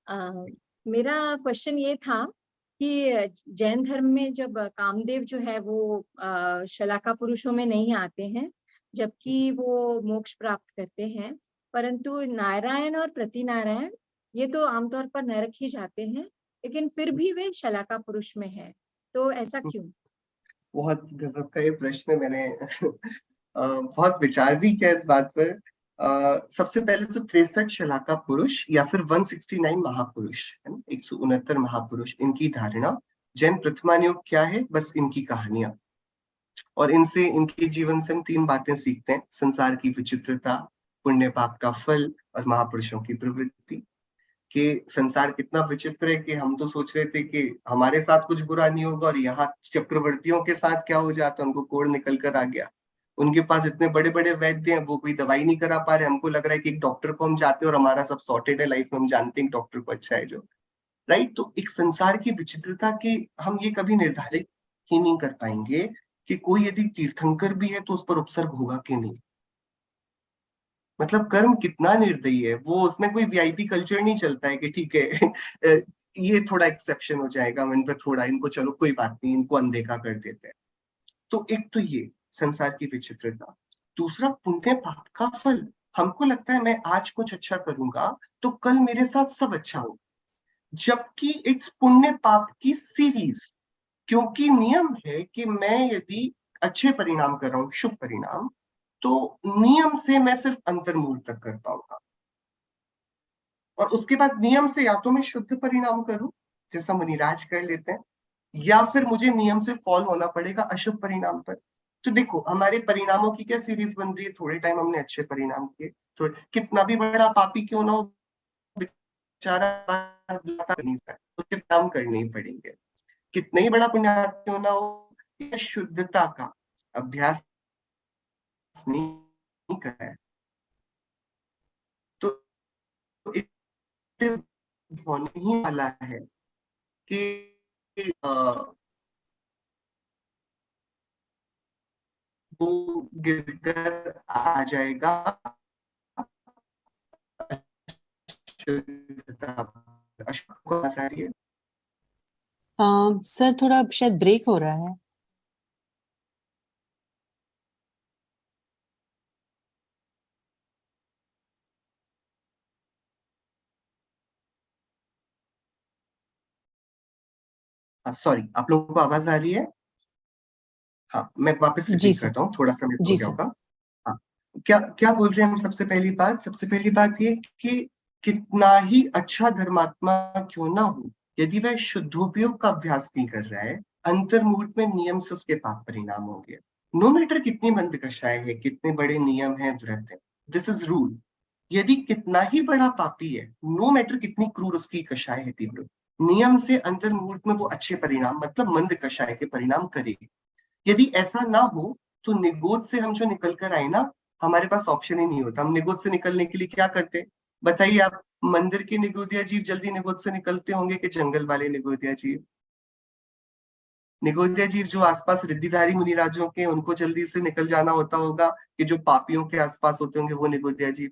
मेरा क्वेश्चन ये था कि जैन धर्म में जब कामदेव जो है वो शलाका पुरुषों में नहीं आते हैं, जबकि वो मोक्ष प्राप्त करते हैं, परंतु नारायण और प्रतिनारायण ये तो आमतौर पर नरक ही जाते हैं, लेकिन फिर भी वे शलाका पुरुष में है, तो ऐसा क्यों? बहुत गजब का ये प्रश्न है। मैंने बहुत विचार भी किया इस बात पर। सबसे पहले तो 63 शलाका पुरुष या फिर 169 महापुरुष है ना, 169 महापुरुष, इनकी धारणा जैन प्रथमान योग क्या है, बस इनकी कहानियां। और इनसे, इनके जीवन से हम 3 बातें सीखते हैं: संसार की विचित्रता, पुण्य पाप का फल और महापुरुषों की प्रवृत्ति। कि संसार कितना विचित्र है कि हम तो सोच रहे थे कि हमारे साथ कुछ बुरा नहीं होगा, और यहाँ चक्रवर्तियों के साथ क्या हो जाता, उनको कोढ़ निकल कर आ गया। उनके पास इतने बड़े बड़े वैद्य हैं, वो कोई दवाई नहीं करा पा रहे। हमको लग रहा है कि एक डॉक्टर को हम जाते हैं और हमारा सब सॉर्टेड है लाइफ में, हम जानते हैं डॉक्टर को अच्छा है जो, राइट। तो एक संसार की विचित्रता की हम ये कभी निर्धारित ही नहीं कर पाएंगे कि कोई यदि तीर्थंकर भी है तो उस पर उपसर्ग होगा कि नहीं। मतलब कर्म कितना निर्दयी है वो, उसमें कोई वीआईपी कल्चर नहीं चलता है कि ठीक है ये थोड़ा एक्सेप्शन हो जाएगा, हम इन पर थोड़ा, इनको चलो कोई बात नहीं, इनको अनदेखा कर देते हैं। तो एक तो ये संसार की विचित्रता। दूसरा, पुण्य पाप का फल। हमको लगता है मैं आज कुछ अच्छा करूंगा तो कल मेरे साथ सब अच्छा हो, जबकि इट्स पुण्य पाप की सीरीज। क्योंकि नियम है कि मैं यदि अच्छे परिणाम कर रहा हूं, शुभ परिणाम, तो नियम से मैं सिर्फ अंतर्मूल तक कर पाऊंगा, और उसके बाद नियम से या तो मैं शुद्ध परिणाम करूं जैसा मुनिराज कर लेते हैं, या फिर मुझे नियम से फॉल होना पड़ेगा अशुभ परिणाम पर। तो देखो हमारे परिणामों की क्या सीरीज बन रही है। थोड़े टाइम हमने अच्छे परिणाम किए, थोड़े, कितना भी बड़ा पापी क्यों ना हो, बेचारा नहीं सकता, उसे काम करने ही पड़ेंगे। कितना ही बड़ा पुण्यात्मा क्यों ना हो, यह शुद्धता का अभ्यास नहीं करा है, तो होने ही वाला है कि वो गिरकर आ जाएगा अशुद्धता को आ रही है। सर थोड़ा शायद ब्रेक हो रहा है। सॉरी, आप लोगों को आवाज आ रही है? हाँ, मैं वापस जी रिपीट सर। करता हूँ, थोड़ा सा मिस हो जी गया सर। होगा। हाँ, क्या क्या बोल रहे हैं हम? सबसे पहली बात ये कि कितना ही अच्छा धर्मात्मा क्यों ना हो, यदि वह शुद्धोपयोग का अभ्यास नहीं कर रहा है, अंतर्मुहूर्त में नियम से उसके पाप परिणाम होंगे। नो मैटर कितनी मंद कषाय है, कितने बड़े नियम है, व्रत है, दिस इज रूल। यदि कितना ही बड़ा पापी है, नो मैटर कितनी क्रूर उसकी कषाय है तीव्र, नियम से अंतर्मुहूर्त में वो अच्छे परिणाम, मतलब मंद कषाय के परिणाम करेगी। यदि ऐसा ना हो तो निगोद से हम जो निकल कर आए ना, हमारे पास ऑप्शन ही नहीं होता। हम निगोद से निकलने के लिए क्या करते, बताइए आप? मंदिर के निगोदिया जीव जल्दी निगोद से निकलते होंगे कि जंगल वाले निगोदिया जीव? निगोदिया जीव जो आसपास रिद्धिधारी मुनिराजों के, उनको जल्दी से निकल जाना होता होगा, कि जो पापियों के आसपास होते होंगे वो निगोदिया जीव।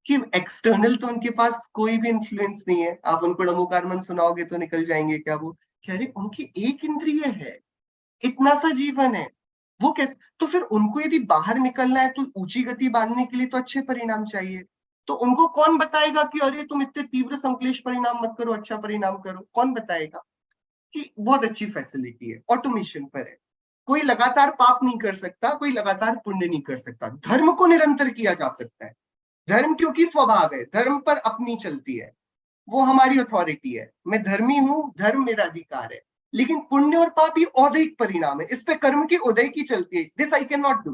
कि एक्सटर्नल तो उनके पास कोई भी इंफ्लुएंस नहीं है, आप उनको नमोकारमन सुनाओगे तो निकल जाएंगे क्या वो? कह रहे उनकी एक इंद्रिय है, इतना सा जीवन है, वो कैसे? तो फिर उनको यदि बाहर निकलना है तो ऊंची गति बांधने के लिए तो अच्छे परिणाम चाहिए। तो उनको कौन बताएगा कि अरे तुम इतने तीव्र संश्लेष परिणाम मत करो, अच्छा परिणाम करो? कौन बताएगा? कि बहुत अच्छी फैसिलिटी है, ऑटोमेशन पर है। कोई लगातार पाप नहीं कर सकता, कोई लगातार पुण्य नहीं कर सकता। धर्म को निरंतर किया जा सकता है। धर्म क्योंकि स्वभाव है, धर्म पर अपनी चलती है, वो हमारी अथॉरिटी है। मैं धर्मी हूं, धर्म मेरा अधिकार है। लेकिन पुण्य और पाप ये औदैहिक परिणाम है, इस पे कर्म की उदय की चलती है। This I can not do,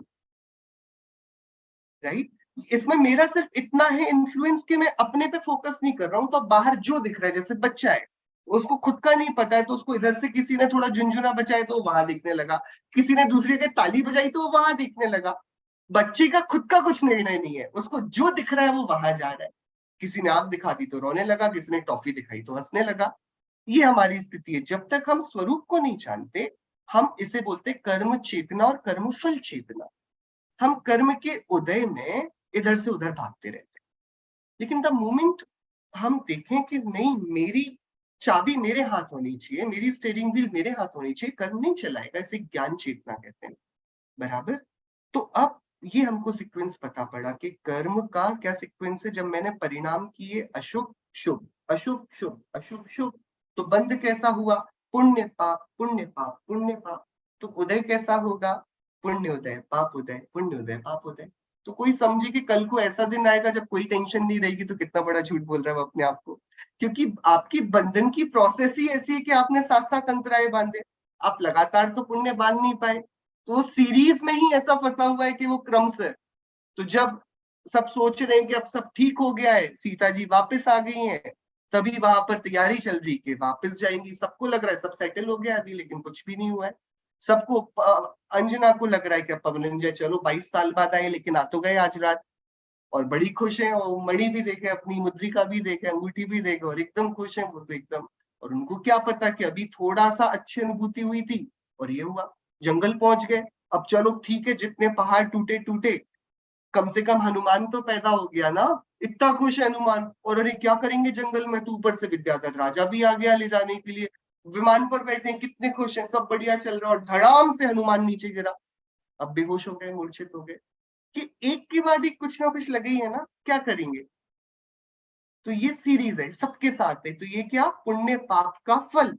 right. इसमें मेरा सिर्फ इतना है इन्फ्लुएंस कि मैं अपने पे फोकस नहीं कर रहा हूं, तो बाहर जो दिख रहा है, जैसे बच्चा है, उसको खुद का नहीं पता है, तो उसको इधर से किसी ने थोड़ा झुंझुना बजाया तो वहां दिखने लगा, किसी ने दूसरे के ताली बजाई तो वहां दिखने लगा। बच्चे का खुद का कुछ निर्णय नहीं है, उसको जो दिख रहा है वो वहां जा रहा है। किसी ने आग दिखा दी तो रोने लगा, किसी ने टॉफी दिखाई तो हंसने लगा। ये हमारी स्थिति है। जब तक हम स्वरूप को नहीं जानते, हम इसे बोलते कर्म चेतना और कर्म फल चेतना। हम कर्म के उदय में इधर से उधर भागते रहते हैं। लेकिन द मोमेंट हम देखें कि नहीं, मेरी चाबी मेरे हाथ होनी चाहिए, मेरी स्टीयरिंग व्हील मेरे हाथ होनी चाहिए, कर्म नहीं चलाएगा, इसे ज्ञान चेतना कहते हैं। बराबर। तो अब ये हमको सीक्वेंस पता पड़ा कि कर्म का क्या सीक्वेंस है। जब मैंने परिणाम किए अशुभ शुभ अशुभ शुभ अशुभ शुभ, तो बंध कैसा हुआ, पुण्य पाप पुण्य पाप पुण्य पाप। तो उदय कैसा होगा, पुण्य उदय पाप उदय पुण्य उदय पाप उदय। तो कोई समझे कि कल को ऐसा दिन आएगा जब कोई टेंशन नहीं रहेगी, तो कितना बड़ा झूठ बोल रहा है वो अपने आप को। क्योंकि आपकी बंधन की प्रोसेस ही ऐसी है कि आपने साथ साथ अंतराय बांधे, आप लगातार तो पुण्य बांध नहीं पाए, तो सीरीज में ही ऐसा फंसा हुआ है कि वो क्रम से। तो जब सब सोच रहे हैं कि अब सब ठीक हो गया है, सीता जी वापस आ गई हैं, तभी वहां पर तैयारी चल रही कि वापस जाएंगी। सबको लग रहा है सब सेटल हो गया अभी, लेकिन कुछ भी नहीं हुआ है। सबको अंजना को लग रहा है कि अब पवन चलो 22 साल बाद आए, लेकिन आ तो गए आज रात, और बड़ी खुश है। और मणि भी देखे, अपनी मुद्रिका भी देखे, अंगूठी भी देखे, और एकदम खुश है वो तो एकदम। और उनको क्या पता कि अभी थोड़ा सा अच्छी अनुभूति हुई थी और ये हुआ, जंगल पहुंच गए। अब चलो ठीक है, जितने पहाड़ टूटे टूटे, कम से कम हनुमान तो पैदा हो गया ना। इतना खुश है हनुमान, और अरे क्या करेंगे जंगल में, तो ऊपर से विद्याधर राजा भी आ गया ले जाने के लिए। विमान पर बैठे हैं, कितने खुश हैं, सब बढ़िया चल रहा है, और धड़ाम से हनुमान नीचे गिरा। अब बेहोश हो गए, मूर्छित हो गए, कि एक के बाद एक कुछ ना कुछ लगे ही है ना, क्या करेंगे। तो ये सीरीज है, सबके साथ है। तो ये क्या, पुण्य पाप का फल।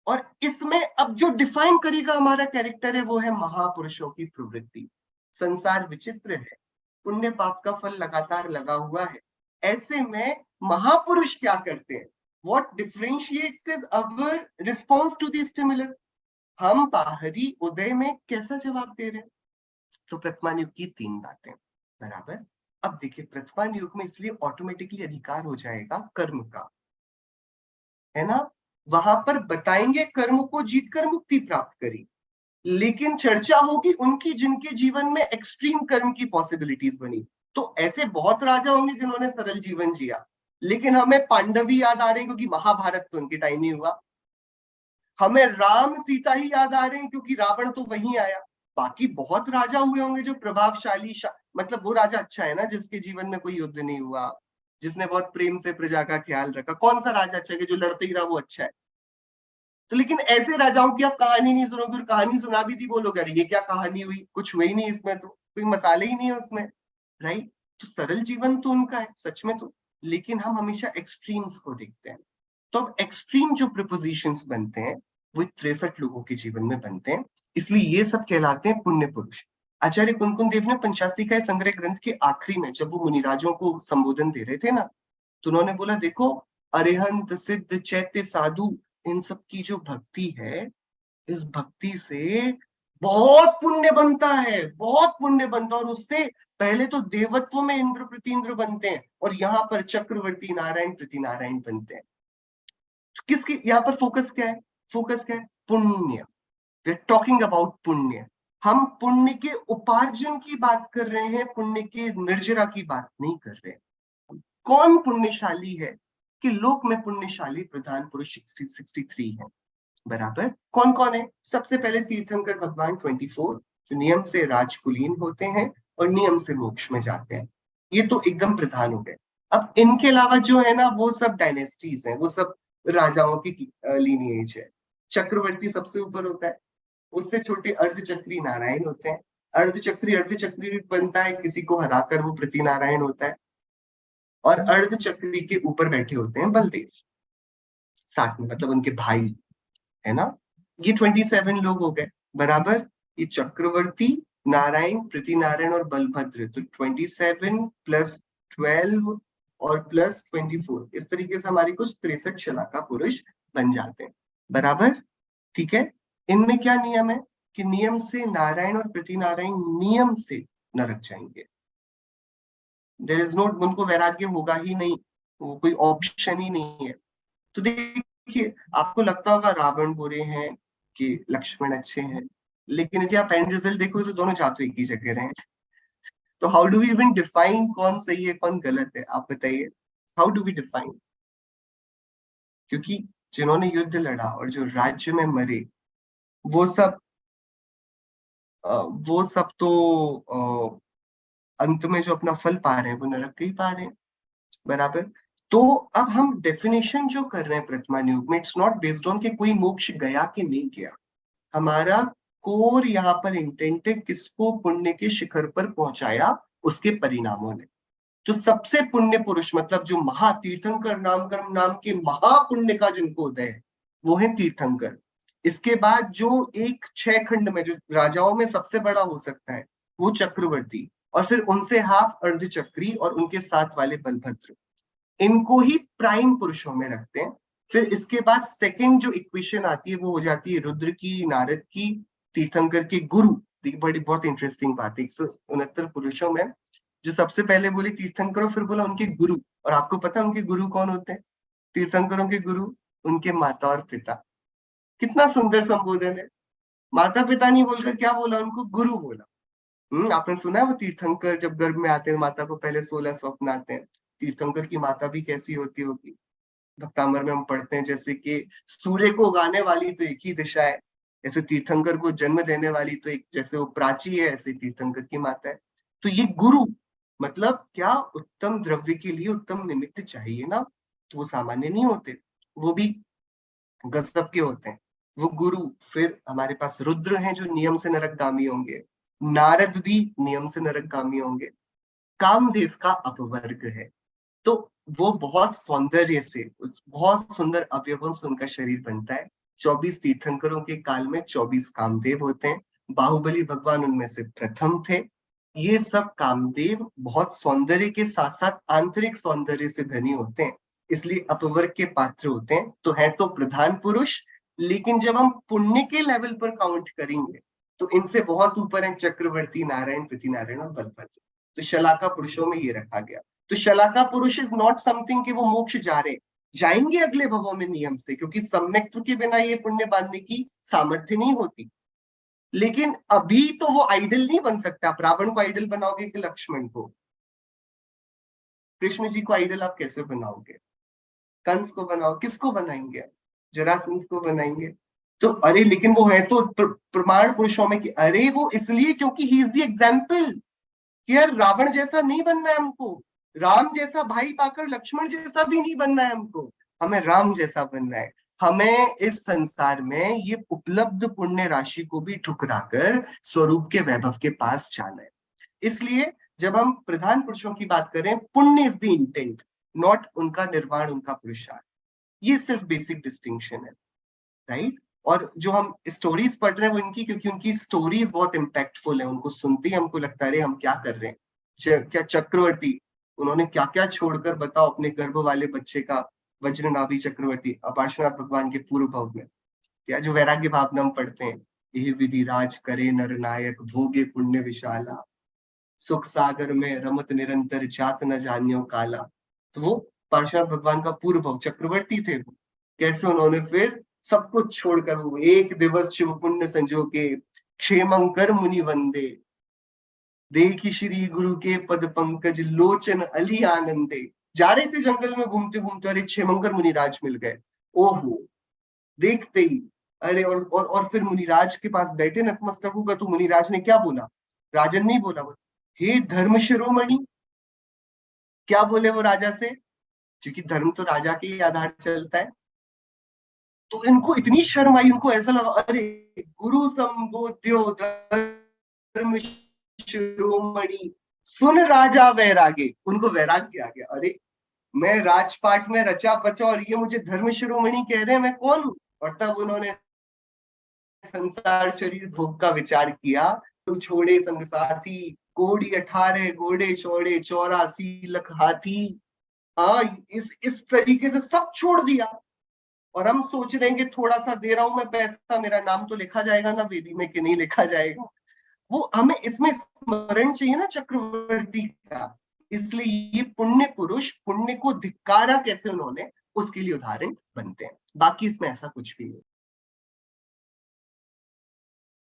और इसमें अब जो डिफाइन करेगा हमारा कैरेक्टर है, वो है महापुरुषों की प्रवृत्ति। संसार विचित्र है, पुण्य पाप का फल लगातार लगा हुआ है। ऐसे में महापुरुष क्या करते हैं, what differentiates our response to the stimulus. हम बाहरी उदय में कैसा जवाब दे रहे हैं। तो प्रथमान युग की 3 बातें। बराबर। अब देखिए, प्रथमान युग में इसलिए ऑटोमेटिकली अधिकार हो जाएगा कर्म का, है ना। वहां पर बताएंगे कर्म को जीतकर मुक्ति प्राप्त करी, लेकिन चर्चा होगी उनकी जिनके जीवन में एक्सट्रीम कर्म की पॉसिबिलिटीज बनी। तो ऐसे बहुत राजा होंगे जिन्होंने सरल जीवन जिया, लेकिन हमें पांडवी याद आ रहे हैं क्योंकि महाभारत तो उनके टाइम ही हुआ। हमें राम सीता ही याद आ रहे हैं क्योंकि रावण तो वहीं आया। बाकी बहुत राजा हुए होंगे जो प्रभावशाली, मतलब वो राजा अच्छा है ना जिसके जीवन में कोई युद्ध नहीं हुआ, जिसने बहुत प्रेम से प्रजा का ख्याल रखा। कौन सा राजा अच्छा है कि जो लड़ते ही रहा वो अच्छा है। तो लेकिन ऐसे राजाओं की आप कहानी नहीं सुनोगे, और कहानी सुना भी थी वो लोग, अरे ये क्या कहानी हुई, कुछ हुआ ही नहीं इसमें, तो कोई मसाले ही नहीं है उसमें, राइट। तो सरल जीवन तो उनका है सच में तो, लेकिन हम हमेशा एक्सट्रीम्स को देखते हैं। तो अब एक्सट्रीम जो प्रिपोजिशंस बनते हैं वो 63 लोगों के जीवन में बनते हैं, इसलिए ये सब कहलाते हैं पुण्य पुरुष। आचार्य कुंकुन देव ने पंचाशी का संग्रह ग्रंथ के आखिरी में जब वो मुनिराजों को संबोधन दे रहे थे ना, तो उन्होंने बोला देखो, अरिहंत सिद्ध चैत्य साधु, इन सब की जो भक्ति है, इस भक्ति से बहुत पुण्य बनता है, बहुत पुण्य बनता है। और उससे पहले तो देवत्व में इंद्र प्रतिन्द्र बनते हैं, और यहाँ पर चक्रवर्ती नारायण प्रति नारायण बनते हैं। किसकी यहाँ पर फोकस क्या है, फोकस क्या है, पुण्य। वी आर टॉकिंग अबाउट पुण्य। हम पुण्य के उपार्जन की बात कर रहे हैं, पुण्य के निर्जरा की बात नहीं कर रहे हैं। कौन पुण्यशाली है, कि लोक में पुण्यशाली प्रधान पुरुष 63 है। बराबर। कौन कौन है, सबसे पहले तीर्थंकर भगवान 24, जो नियम से राजकुलीन होते हैं और नियम से मोक्ष में जाते हैं। ये तो एकदम प्रधान हो गए। अब इनके अलावा जो है ना, वो सब डायनेस्टीज हैं, वो सब राजाओं की लीनिएज है। चक्रवर्ती सबसे ऊपर होता है, उससे छोटे अर्धचक्री नारायण होते हैं। अर्धचक्री भी बनता है, किसी को हराकर वो प्रति नारायण होता है। और अर्धचक्री के ऊपर बैठे होते हैं बलदेव, साथ में मतलब उनके भाई, है ना। ये 27 लोग हो गए। बराबर। ये चक्रवर्ती, नारायण, प्रति नारायण और बलभद्र, तो 27 प्लस 12 और प्लस 24, इस तरीके से हमारी कुछ 63 शलाका पुरुष बन जाते हैं। बराबर। ठीक है। इनमें क्या नियम है, कि नियम से नारायण और प्रति नारायण नियम से नरक जाएंगे। देयर इज नो, उनको वैराग्य होगा ही नहीं, वो कोई ऑप्शन ही नहीं है। तो देखिए, आपको लगता होगा रावण बुरे हैं कि लक्ष्मण अच्छे हैं, लेकिन यदि आप एंड रिजल्ट देखो तो दोनों जाते एक ही जगह रहे हैं। तो how do we even define कौन सही है कौन गलत है, आप बताइए, हाउ डू वी डिफाइन। क्योंकि जिन्होंने युद्ध लड़ा और जो राज्य में मरे, वो सब वो सब तो अंत में जो अपना फल पा रहे हैं वो नरक ही पा रहे हैं। बराबर। तो अब हम डेफिनेशन जो कर रहे हैं प्रतिमान योग में, इट्स नॉट बेस्ड ऑन कि कोई मोक्ष गया कि नहीं गया। हमारा कोर यहाँ पर इंटेंट है किसको पुण्य के शिखर पर पहुंचाया उसके परिणामों ने। जो सबसे पुण्य पुरुष मतलब जो महातीर्थंकर नाम के महापुण्य का जिनको उदय है वो है तीर्थंकर। इसके बाद जो एक 6 खंड में जो राजाओं में सबसे बड़ा हो सकता है वो चक्रवर्ती, और फिर उनसे हाफ अर्धचक्री और उनके साथ वाले बलभद्र, इनको ही प्राइम पुरुषों में रखते हैं। फिर इसके बाद सेकंड जो इक्वेशन आती है वो हो जाती है रुद्र की, नारद की, तीर्थंकर के गुरु। बड़ी बहुत इंटरेस्टिंग बात है, 169 पुरुषों में जो सबसे पहले बोले तीर्थंकरों, फिर बोला उनके गुरु। और आपको पता है उनके गुरु कौन होते हैं? तीर्थंकरों के गुरु उनके माता और पिता। कितना सुंदर संबोधन है। माता पिता नहीं बोलकर क्या बोला? उनको गुरु बोला। आपने सुना है वो तीर्थंकर जब गर्भ में आते हैं माता को पहले 16 स्वप्न आते हैं। तीर्थंकर की माता भी कैसी होती होगी? भक्तामर में हम पढ़ते हैं जैसे कि सूर्य को उगाने वाली तो एक ही दिशा है, ऐसे तीर्थंकर को जन्म देने वाली तो एक, जैसे वो प्राची है ऐसे तीर्थंकर की माता है। तो ये गुरु मतलब क्या? उत्तम द्रव्य के लिए उत्तम निमित्त चाहिए ना, तो वो सामान्य नहीं होते, वो भी गजब के होते हैं वो गुरु। फिर हमारे पास रुद्र हैं जो नियम से नरकगामी होंगे, नारद भी नियम से नरकगामी होंगे, कामदेव का अपवर्ग है। तो वो बहुत सौंदर्य से, बहुत सुंदर अवयवों से उनका शरीर बनता है। 24 तीर्थंकरों के काल में 24 कामदेव होते हैं। बाहुबली भगवान उनमें से प्रथम थे। ये सब कामदेव बहुत सौंदर्य के साथ साथ आंतरिक सौंदर्य से धनी होते हैं, इसलिए अपवर्ग के पात्र होते हैं। तो है तो प्रधान पुरुष, लेकिन जब हम पुण्य के लेवल पर काउंट करेंगे तो इनसे बहुत ऊपर है चक्रवर्ती, नारायण, पृथ्वीनारायण और बलभद्र। तो शलाका पुरुषों में ये रखा गया। तो शलाका पुरुष इज नॉट समथिंग कि वो मोक्ष जा रहे, जाएंगे अगले भवों में नियम से, क्योंकि सम्यक्त्व के बिना ये पुण्य बांधने की सामर्थ्य नहीं होती। लेकिन अभी तो वो आइडल नहीं बन सकता। आप रावण को आइडल बनाओगे कि लक्ष्मण को? कृष्ण जी को आइडल आप कैसे बनाओगे? कंस को बनाओ, किसको बनाएंगे? जरासंध को बनाएंगे। तो अरे लेकिन वो है तो प्रमाण पुरुषों में कि अरे वो इसलिए क्योंकि ही इज द एग्जाम्पल कि यार रावण जैसा नहीं बनना है हमको, राम जैसा भाई पाकर लक्ष्मण जैसा भी नहीं बनना है हमको, हमें राम जैसा बनना है। हमें इस संसार में ये उपलब्ध पुण्य राशि को भी ठुकराकर स्वरूप के वैभव के पास जाना है। इसलिए जब हम प्रधान पुरुषों की बात करें, पुण्य इज द इंटेंट, नॉट उनका निर्वाण, उनका पुरुषार्थ। ये सिर्फ बेसिक डिस्टिंक्शन है, राइट? और जो हम स्टोरीज पढ़ रहे हैं वो इनकी, क्योंकि उनकी स्टोरीज बहुत इम्पैक्टफुल है। उनको सुनते ही हमको लगता है अरे हम क्या कर रहे हैं। क्या चक्रवर्ती, उन्होंने क्या क्या छोड़कर बताओ अपने गर्भ वाले बच्चे का, वज्रनाभि चक्रवर्ती पार्श्वनाथ भगवान के पूर्व भाव में। या जो वैराग्य भावना हम पढ़ते हैं, यह विधि राज करे नर नायक, भोगे पुण्य विशाला, सुख सागर में रमत निरंतर, जात न जानियो काला। तो वो पार्श्वनाथ भगवान का पूर्व भाव चक्रवर्ती थे। वो कैसे उन्होंने फिर सब कुछ छोड़कर वो एक दिवस शुभ पुण्य संजो के, क्षेमंकर मुनि वंदे, देखी श्री गुरु के पद पंकज, लोचन अली आनंदे। जा रहे थे जंगल में घूमते घूमते, अरे क्षेमंकर मुनिराज मिल गए। ओहो, देखते ही अरे और फिर मुनिराज के पास बैठे नतमस्तक होकर, तो मुनिराज ने क्या बोला? राजन नहीं बोला, वो हे धर्म शिरोमणि। क्या बोले वो राजा से? क्योंकि धर्म तो राजा के ही आधार चलता है। तो इनको इतनी शर्म आई, उनको ऐसा लगा अरे गुरु संबोध्यो धर्म शिरोमणि, सुन राजा वैरागे। उनको वैराग्य आ गया, अरे मैं राजपाट में रचा बचा और ये मुझे धर्म शिरोमणि कह रहे हैं, मैं कौन हूं? और तब उन्होंने संसार शरीर भोग का विचार किया। तो छोड़े संग साथी, कोड़ी 18 घोड़े छोड़े, 84 लख हाथी। हाँ, इस तरीके से सब छोड़ दिया। और हम सोच रहे हैं कि थोड़ा सा दे रहा हूं मैं पैसा, मेरा नाम तो लिखा जाएगा ना वेदी में कि नहीं लिखा जाएगा। वो हमें इसमें स्मरण चाहिए ना चक्रवर्ती का। इसलिए ये पुण्य पुरुष पुण्य को धिक्कारा कैसे उन्होंने, उसके लिए उदाहरण बनते हैं। बाकी इसमें ऐसा कुछ भी नहीं।